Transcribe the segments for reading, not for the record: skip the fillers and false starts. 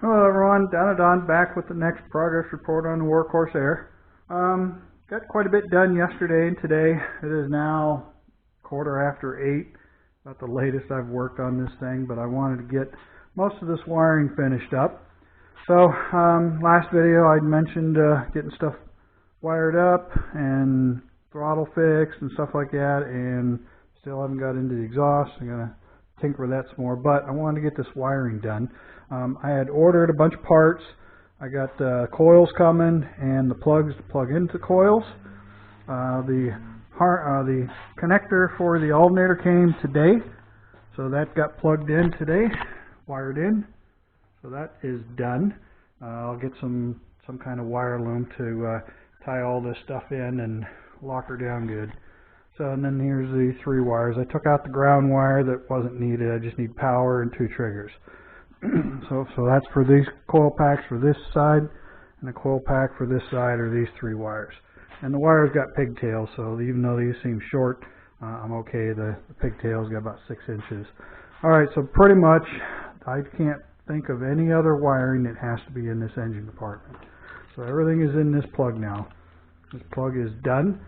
Hello everyone, Down and Don back with the next progress report on the War Corsair. Got quite a bit done yesterday and today. It is now 8:15, about the latest I've worked on this thing, but I wanted to get most of this wiring finished up. So last video I mentioned getting stuff wired up and throttle fixed and stuff like that, and still haven't got into the exhaust. I'm going to tinker with that some more, but I wanted to get this wiring done. I had ordered a bunch of parts. I got coils coming and the plugs to plug into coils. The connector for the alternator came today, so that got plugged in today, wired in. So that is done. I'll get some kind of wire loom to tie all this stuff in and lock her down good. So, and then here's the 3 wires. I took out the ground wire that wasn't needed. I just need power and 2 triggers. So that's for these coil packs for this side, and the coil pack for this side are these 3 wires. And the wires got pigtails, so even though these seem short, I'm okay. The pigtails got about 6 inches. Alright, so pretty much I can't think of any other wiring that has to be in this engine compartment. So everything is in this plug now. This plug is done.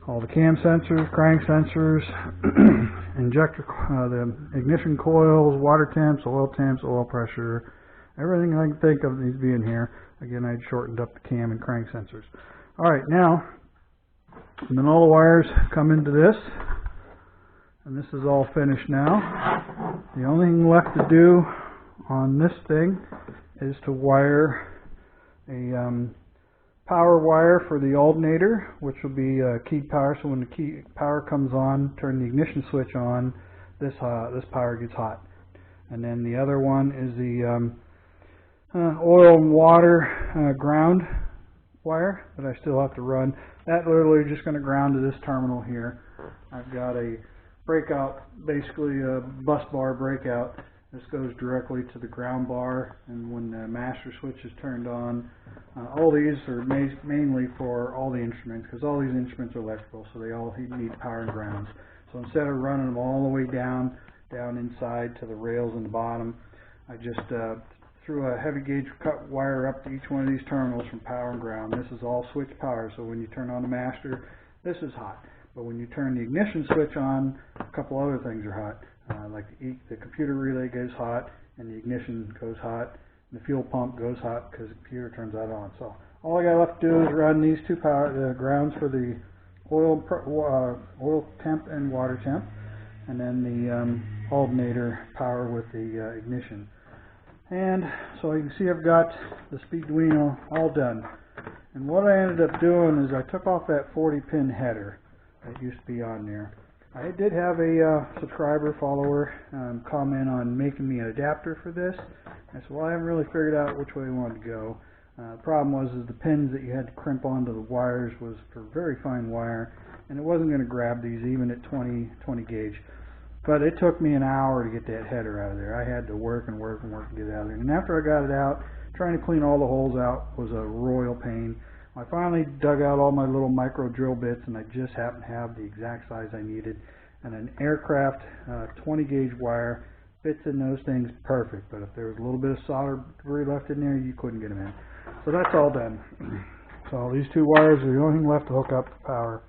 All the cam sensors, crank sensors, injector, the ignition coils, water temps, oil pressure, everything I can think of needs to be in here. Again, I shortened up the cam and crank sensors. Alright, now, and then all the wires come into this, and this is all finished now. The only thing left to do on this thing is to wire a power wire for the alternator, which will be keyed power. So when the key power comes on, turn the ignition switch on, this power gets hot. And then the other one is the oil and water ground wire that I still have to run. That literally just going to ground to this terminal here. I've got a breakout, basically a bus bar breakout. This goes directly to the ground bar, and when the master switch is turned on, all these are mainly for all the instruments, because all these instruments are electrical, so they all need power and grounds. So instead of running them all the way down inside to the rails in the bottom, I just threw a heavy gauge cut wire up to each one of these terminals from power and ground. This is all switch power, so when you turn on the master, this is hot. But when you turn the ignition switch on, a couple other things are hot. Like the computer relay goes hot, and the ignition goes hot, and the fuel pump goes hot because the computer turns that on. So all I got left to do is run these 2 the grounds for the oil temp and water temp, and then the alternator power with the ignition. And so you can see I've got the Speeduino all done. And what I ended up doing is I took off that 40-pin header that used to be on there. I did have a subscriber, follower, comment on making me an adapter for this. I said, well, I haven't really figured out which way I wanted to go. The problem was the pins that you had to crimp onto the wires was for very fine wire, and it wasn't going to grab these even at 20 gauge. But it took me an hour to get that header out of there. I had to work and work and work to get it out of there. And after I got it out, trying to clean all the holes out was a royal pain. I finally dug out all my little micro drill bits, and I just happened to have the exact size I needed. And an aircraft 20 gauge wire fits in those things perfect. But if there was a little bit of solder debris left in there, you couldn't get them in. So that's all done. So these 2 wires are the only thing left to hook up to power.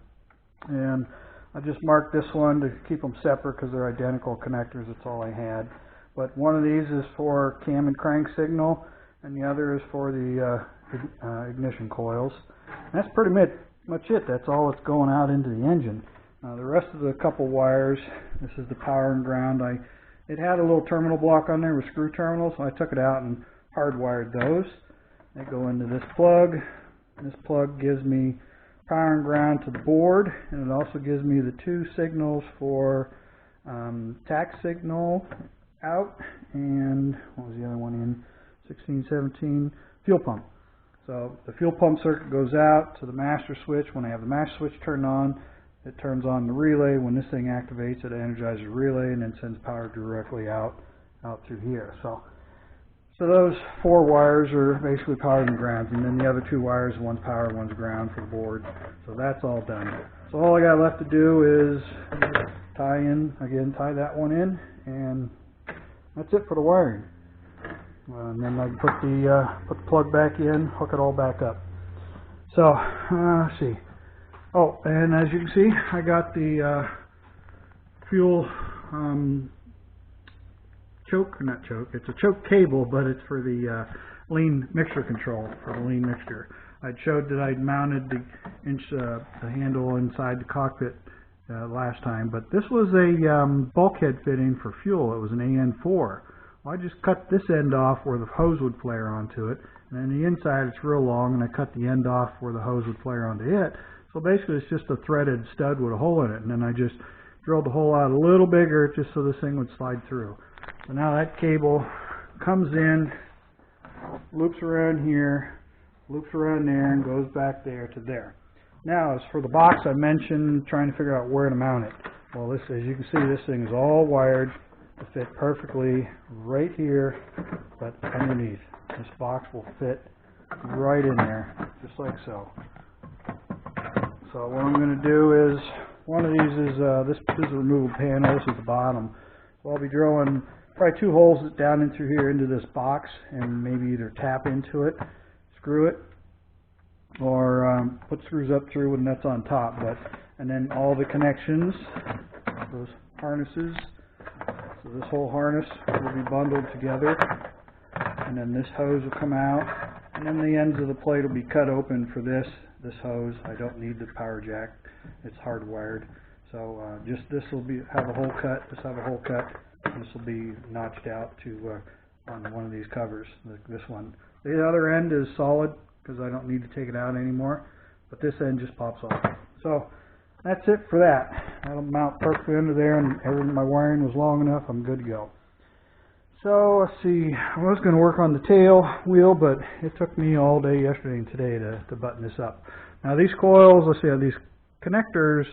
And I just marked this one to keep them separate because they're identical connectors. That's all I had. But one of these is for cam and crank signal, and the other is for the ignition coils. And that's pretty much it. That's all that's going out into the engine. The rest of the couple wires, this is the power and ground. It had a little terminal block on there with screw terminals, so I took it out and hardwired those. They go into this plug. This plug gives me power and ground to the board, and it also gives me the 2 signals for tax signal out, and what was the other one in? 16, 17, fuel pump. So the fuel pump circuit goes out to the master switch. When I have the master switch turned on, it turns on the relay. When this thing activates, it energizes the relay and then sends power directly out through here. So those 4 wires are basically powered and grounds, and then the other 2 wires, one's power, one's ground for the board. So that's all done. So all I got left to do is tie that one in, and that's it for the wiring. And then I can put the plug back in, hook it all back up. So, let's see. Oh, and as you can see, I got the fuel choke, not choke, it's a choke cable, but it's for the lean mixture control, for the lean mixture. I showed that I'd mounted the handle inside the cockpit last time, but this was a bulkhead fitting for fuel. It was an AN4. Well, I just cut this end off where the hose would flare onto it, and then the inside it's real long, and I cut the end off where the hose would flare onto it. So basically it's just a threaded stud with a hole in it, and then I just drilled the hole out a little bigger just so this thing would slide through. So now that cable comes in, loops around here, loops around there, and goes back there to there. Now, as for the box, I mentioned trying to figure out where to mount it. Well, this, as you can see, this thing is all wired to fit perfectly right here, but underneath. This box will fit right in there, just like so. So what I'm going to do is, one of these is, this is a removable panel, this is the bottom. So I'll be drilling probably 2 holes down into here into this box, and maybe either tap into it, screw it, or put screws up through with nuts on top. And then all the connections, those harnesses, so this whole harness will be bundled together, and then this hose will come out, and then the ends of the plate will be cut open for this hose. I don't need the power jack, it's hardwired. So just this will have a hole cut, this have a hole cut, this will be notched out to on one of these covers, this one. The other end is solid because I don't need to take it out anymore, but this end just pops off. So that's it for that. That'll mount perfectly under there, and my wiring was long enough, I'm good to go. So let's see, I was going to work on the tail wheel, but it took me all day yesterday and today to button this up. Now these coils, let's see, these connectors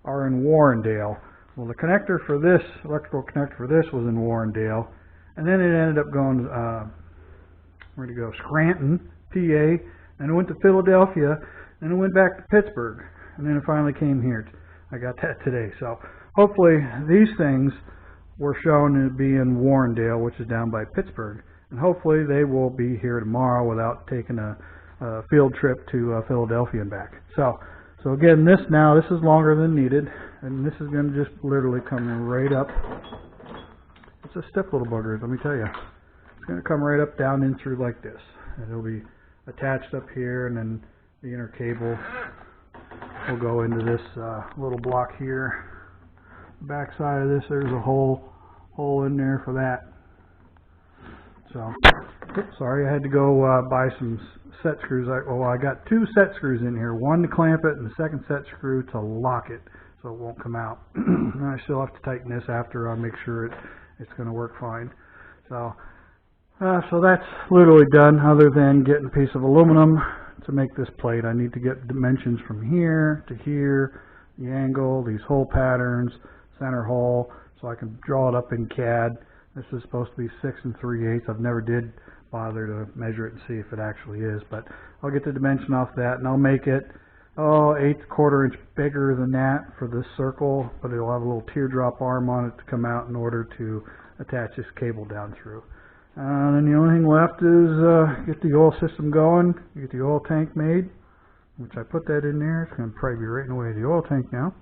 are in Warrendale. Well, the connector for this, electrical connector for this was in Warrendale, and then it ended up going, where'd it go, Scranton, PA, and it went to Philadelphia, and it went back to Pittsburgh, and then it finally came here. I got that today. So hopefully these things were shown to be in Warrendale, which is down by Pittsburgh, and hopefully they will be here tomorrow without taking a field trip to Philadelphia and back. So again, this is longer than needed, and this is going to just literally come right up. It's a stiff little bugger, let me tell you. It's going to come right up, down, in through like this, and it'll be attached up here, and then the inner cable will go into this little block here. Back side of this, there's a hole in there for that. So, oops, sorry, I had to go buy some set screws. I got 2 set screws in here, one to clamp it and the second set screw to lock it so it won't come out. And I still have to tighten this after I make sure it's going to work fine. So that's literally done, other than getting a piece of aluminum to make this plate. I need to get dimensions from here to here, the angle, these hole patterns, center hole, so I can draw it up in CAD. This is supposed to be 6 3/8. I've never did bother to measure it and see if it actually is, but I'll get the dimension off that, and I'll make it 1/8 inch bigger than that for this circle, but it'll have a little teardrop arm on it to come out in order to attach this cable down through. And then the only thing left is get the oil system going, get the oil tank made, which I put that in there. It's going to probably be right in the way of the oil tank now.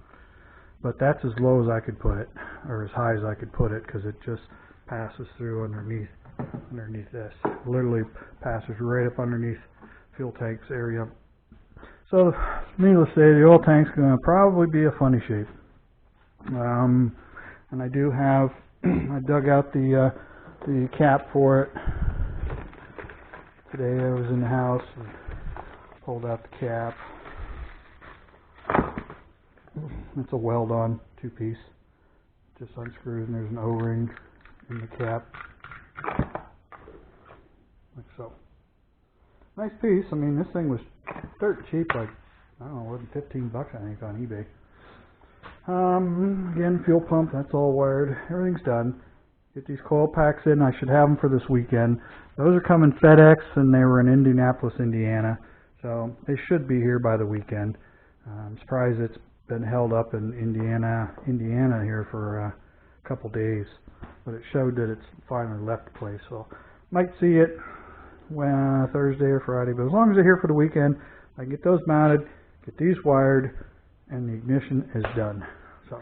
But that's as low as I could put it, or as high as I could put it, because it just passes through underneath this. Literally passes right up underneath fuel tank's area. So, needless to say, the oil tank's going to probably be a funny shape. And I do have, I dug out the cap for it. Today I was in the house and pulled out the cap. It's a weld-on 2-piece. Just unscrews, and there's an O-ring in the cap, like so. Nice piece. I mean, this thing was dirt cheap, like, I don't know, wasn't $15 I think on eBay. Again, fuel pump, that's all wired. Everything's done. Get these coil packs in. I should have them for this weekend. Those are coming FedEx, and they were in Indianapolis, Indiana. So they should be here by the weekend. I'm surprised it's been held up in Indiana here for a couple days, but it showed that it's finally left the place. So might see it Thursday or Friday, but as long as they're here for the weekend, I can get those mounted, get these wired, and the ignition is done. So,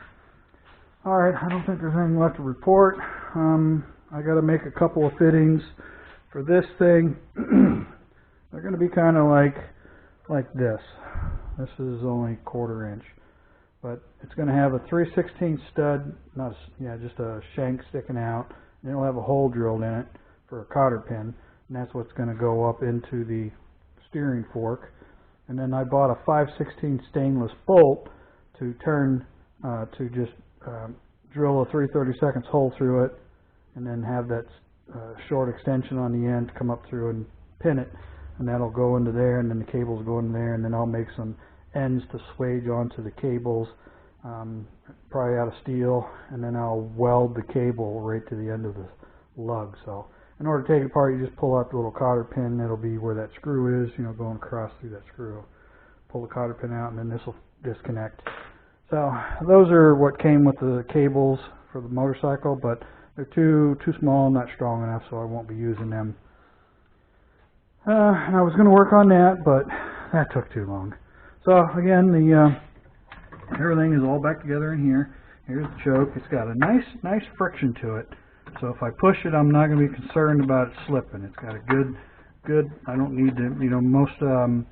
alright, I don't think there's anything left to report. I got to make a couple of fittings for this thing. They're going to be kind of like this. This is only 1/4 inch, but it's going to have a 3/16 stud, just a shank sticking out, and it'll have a hole drilled in it for a cotter pin, and that's what's going to go up into the steering fork. And then I bought a 5/16 stainless bolt to turn to just drill a 3/32 hole through it, and then have that short extension on the end come up through and pin it, and that'll go into there, and then the cables go in there, and then I'll make some ends to swage onto the cables, probably out of steel, and then I'll weld the cable right to the end of the lug. So in order to take it apart, you just pull out the little cotter pin. That'll be where that screw is, going across through that screw. Pull the cotter pin out, and then this will disconnect. So those are what came with the cables for the motorcycle, but they're too small, not strong enough, so I won't be using them. And I was going to work on that, but that took too long. So again, everything is all back together in here. Here's the choke. It's got a nice friction to it. So if I push it, I'm not going to be concerned about it slipping. It's got a good. I don't need to, most. I don't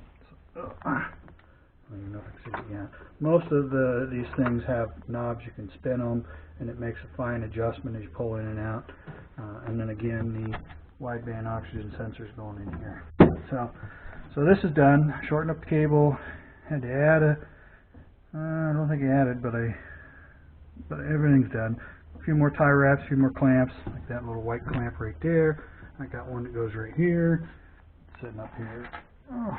even know if I can see it yet. Most of these things have knobs. You can spin them, and it makes a fine adjustment as you pull in and out. And then again, the wideband oxygen sensors going in here. So this is done. Shorten up the cable. Had to add I don't think I added, but everything's done. A few more tie wraps, a few more clamps, like that little white clamp right there. I got one that goes right here, sitting up here. Oh,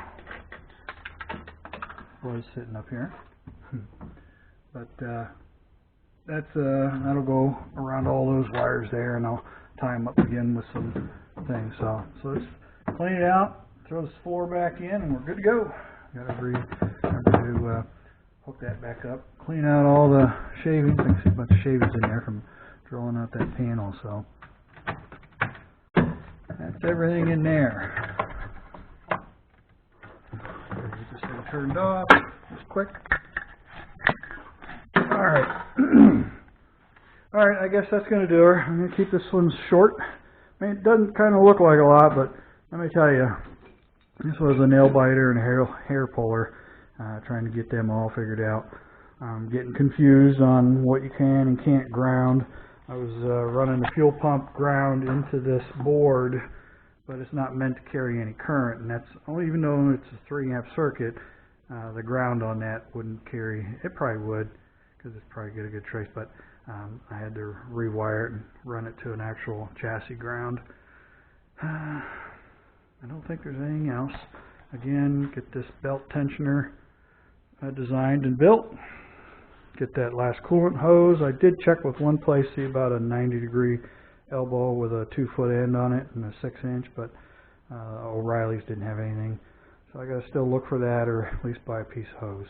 was sitting up here, but that'll go around all those wires there, and I'll tie them up again with some things. So let's clean it out, throw this floor back in, and we're good to go. Got to hook that back up, clean out all the shavings. I can see a bunch of shavings in there from drilling out that panel. So that's everything in there. Get this thing turned off just quick. Alright. Alright, I guess that's going to do her. I'm going to keep this one short. I mean, it doesn't kind of look like a lot, but let me tell you, this was a nail biter and a hair puller, trying to get them all figured out. Getting confused on what you can and can't ground. I was running the fuel pump ground into this board, but it's not meant to carry any current, and that's, even though it's a 3-amp circuit, the ground on that wouldn't carry. It probably would, because it's probably get a good trace, but I had to rewire it and run it to an actual chassis ground. I don't think there's anything else. Again, get this belt tensioner designed and built. Get that last coolant hose. I did check with one place, see about a 90-degree elbow with a 2-foot end on it and a 6-inch, but O'Reilly's didn't have anything. So I got to still look for that, or at least buy a piece of hose.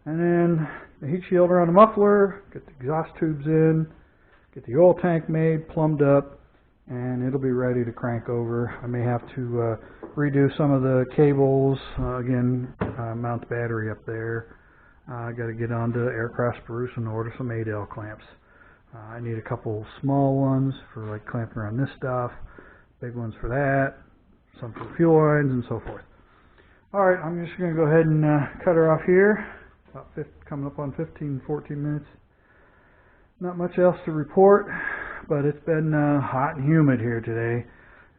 And then the heat shield around the muffler, get the exhaust tubes in, get the oil tank made, plumbed up, and it'll be ready to crank over. I may have to redo some of the cables, again, mount the battery up there. I got to get onto Aircraft Spruce and order some 8L clamps. I need a couple small ones for like clamping around this stuff, big ones for that, some for fuel lines, and so forth. Alright, I'm just going to go ahead and cut her off here. About coming up on 15, 14 minutes. Not much else to report, but it's been hot and humid here today.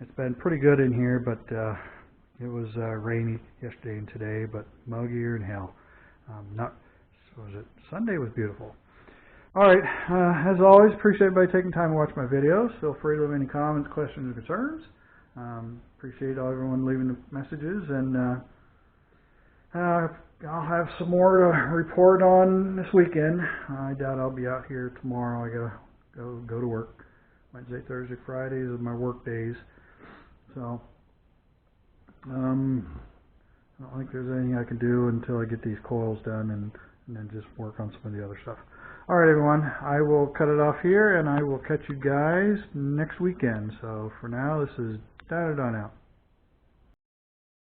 It's been pretty good in here, but it was rainy yesterday and today, but muggier than hell. Sunday was beautiful. Alright, as always, appreciate everybody taking time to watch my videos. Feel free to leave any comments, questions, or concerns. Appreciate everyone leaving the messages, and I'll have some more to report on this weekend. I doubt I'll be out here tomorrow. I gotta go to work. Wednesday, Thursday, Fridays are my work days. So I don't think there's anything I can do until I get these coils done, and then just work on some of the other stuff. Alright everyone, I will cut it off here, and I will catch you guys next weekend. So for now, this is Down and done out.